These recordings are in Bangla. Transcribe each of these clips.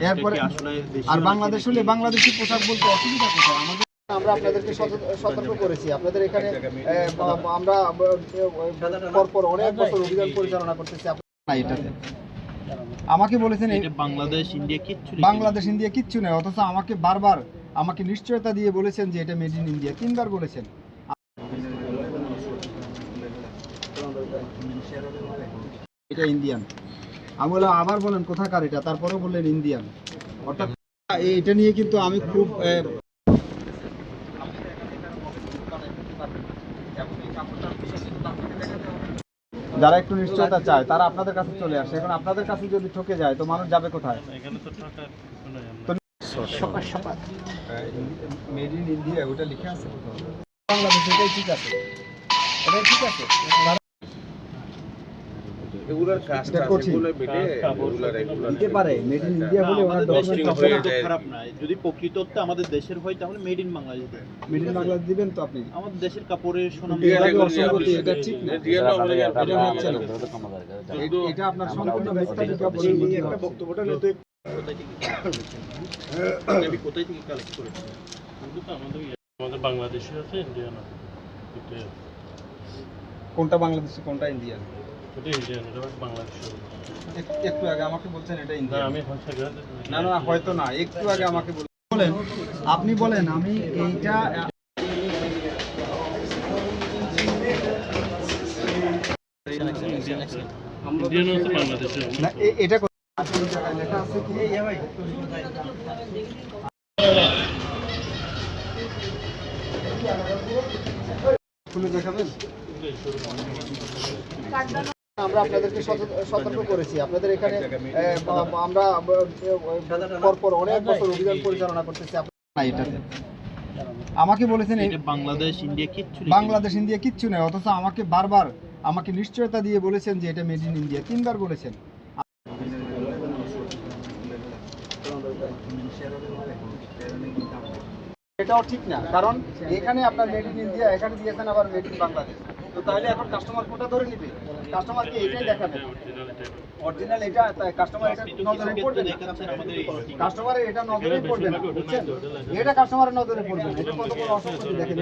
এরপরে আর বাংলাদেশ হলে বাংলাদেশি পোশাক বলতে অসুবিধা কোথায়? আমরা আপনাদেরকে সতর্ক করেছি। আপনাদের এখানে আমরা পরপর অনেক বছর অভিযান পরিচালনা করতেছি না এটাতে। আমাকে বলেছেন বাংলাদেশ ইন্ডিয়া কিচ্ছু নেই, অথচ আমাকে বারবার আমাকে নিশ্চয়তা দিয়ে বলেছেন যে এটা মেড ইন ইন্ডিয়া, 3 বার বলেছেন। এটা ইন্ডিয়ান। আমি বললাম আবার বলেন কোথাকার এটা, তারপরেও বললেন ইন্ডিয়ান। অর্থাৎ এটা নিয়ে কিন্তু আমি খুব যারা একটু নিশ্চয়তা চায় তারা আপনাদের কাছে চলে আসে। এখন আপনাদের কাছে যদি ঠকে যায় তো মানুষ যাবে কোথায়? মেড ইন ইন্ডিয়া ওটা লিখে আছে বাংলাদেশ, এটাই ঠিক আছে, এটাই ঠিক আছে। যদি প্রকৃততে আমাদের দেশের হয় তাহলে মেড ইন বাংলাদেশ দিবেন তো আপনি। আমাদের দেশের কাপড়ের সুনাম এটা ঠিক না, এটা আপনার সম্পূর্ণ বক্তব্যটা কোথায় থেকে কালেক্ট করেছেন? আমাদের বাংলাদেশে আছে, ইন্ডিয়ান আছে। কোনটা বাংলাদেশি কোনটা ইন্ডিয়ান? ওটা ইন্ডিয়ান, এটা বাংলাদেশে। একটু আগে আমাকে বলছেন এটা ইন্ডিয়ান। আমি না না হয়তো না, একটু আগে আমাকে বলেন, আপনি বলেন আমি এইটা ইন্ডিয়ান আছে বাংলাদেশে না, এটা লেখা আছে কি? খুলে দেখাবেন? আমরা আপনাদেরকে সতর্ক করেছি। আপনাদের এখানে আমরা পরপর অনেক বছর অভিযান পরিচালনা করতেছি না এটাতে। আমাকে বলেছেন বাংলাদেশ ইন্ডিয়া কিচ্ছু নেই, অথচ আমাকে বারবার আমাকে নিশ্চয়তা দিয়ে বলেছেন যে এটা মেড ইন ইন্ডিয়া, 3 বার বলেছেন। এটাও ঠিক না, কারণ এখানে আপনার মেড ইন ইন্ডিয়া, এখানে দিয়েছেন আবার মেড ইন বাংলাদেশ। তো তাহলে এখন কাস্টমার কোনটা ধরে নিবে? কাস্টমারকে এটাই দেখাবে অরিজিনাল, এটা কাস্টমার এটা নজরে পড়বে না, কাস্টমারের এটা নজরে পড়বে না, বুঝছেন? এটা কাস্টমারের নজরে পড়বে না। এটা কত বড় অসঙ্গতি দেখেন।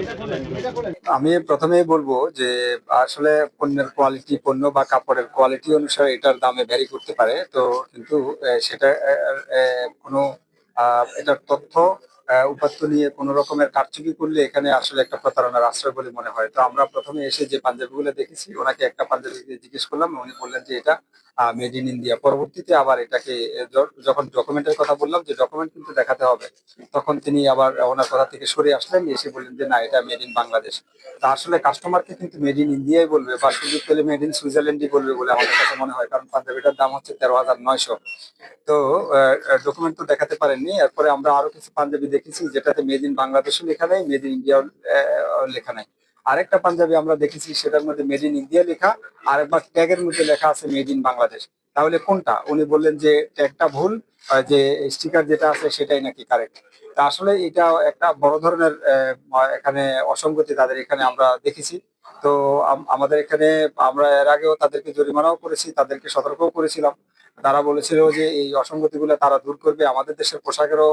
এটা বলেন। আমি প্রথমেই বলবো যে আসলে পণ্যের কোয়ালিটি, পণ্য বা কাপড়ের কোয়ালিটি অনুসারে এটার দামে ভ্যারি করতে পারে। তো কিন্তু সেটা কোনো এটার তথ্য উপাত্ত নিয়ে কোনো রকমের কারচুপি করলে এখানে আসলে একটা প্রতারণার আশ্রয় বলে মনে হয়। তো আমরা প্রথমে এসে যে পাঞ্জাবিগুলো দেখেছি, ওনাকে একটা পাঞ্জাবি জিজ্ঞেস করলাম, উনি বললেন যে এটা মেড ইন ইন্ডিয়া। পরবর্তীতে আবার এটাকে যখন ডকুমেন্টের কথা বললাম যে ডকুমেন্ট কিন্তু দেখাতে হবে, তখন তিনি আবার ওনার কথা থেকে সরে আসলেন, এসে বললেন যে না এটা মেড ইন বাংলাদেশ। তা আসলে কাস্টমারকে কিন্তু মেড ইন ইন্ডিয়াই বলবে বা সুযোগ পেলে মেড ইন সুইজারল্যান্ডই বলবে বলে আমাদের কাছে মনে হয়, কারণ পাঞ্জাবিটার দাম হচ্ছে 13,900। তো ডকুমেন্ট তো দেখাতে পারেননি। এরপরে আমরা আরো কিছু পাঞ্জাবি দেখেছি যেটাতে মেড ইন বাংলাদেশও লেখা নেই, মেড ইন ইন্ডিয়া লেখা নাই। আরেকটা পাঞ্জাবি আমরা দেখেছি সেটার মধ্যে মেড ইন ইন্ডিয়া লেখা, আর একবার ট্যাগের মধ্যে লেখা আছে মেড ইন বাংলাদেশ। তাহলে কোনটা? উনি বললেন যে ট্যাগটা ভুল, যে স্টিকার যেটা আছে সেটাই নাকি কারেক্ট। তা আসলে এটা একটা বড় ধরনের এখানে অসঙ্গতি তাদের এখানে আমরা দেখেছি। তো আমাদের এখানে আমরা এর আগেও তাদেরকে জরিমানাও করেছি, তাদেরকে সতর্কও করেছিলাম। তারা বলেছিল যে এই অসঙ্গতিগুলো তারা দূর করবে, আমাদের দেশের পোশাকেরও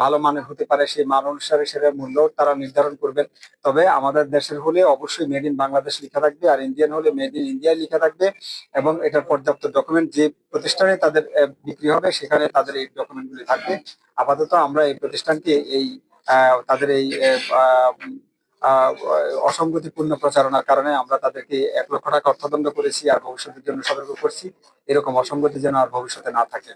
ভালো মানের হতে পারে, সেই মান অনুসারে সেটা মূল্য তারা নির্ধারণ করবেন। তবে আমাদের দেশের হলে অবশ্যই মেড ইন বাংলাদেশ লেখা থাকবে, আর ইন্ডিয়ান হলে মেড ইন ইন্ডিয়া লেখা থাকবে, এবং এটার পর্যাপ্ত ডকুমেন্ট যে প্রতিষ্ঠানে তাদের বিক্রি হবে সেখানে তাদের এই ডকুমেন্টগুলি থাকবে। আপাতত আমরা এই প্রতিষ্ঠানকে এই তাদের এই অসঙ্গতিপূর্ণ প্রচারণার কারণে আমরা তাদেরকে 1,00,000 টাকা অর্থদণ্ড করেছি, আর ভবিষ্যতের জন্য সতর্ক করছি এরকম অসঙ্গতি যেন আর ভবিষ্যতে না থাকে।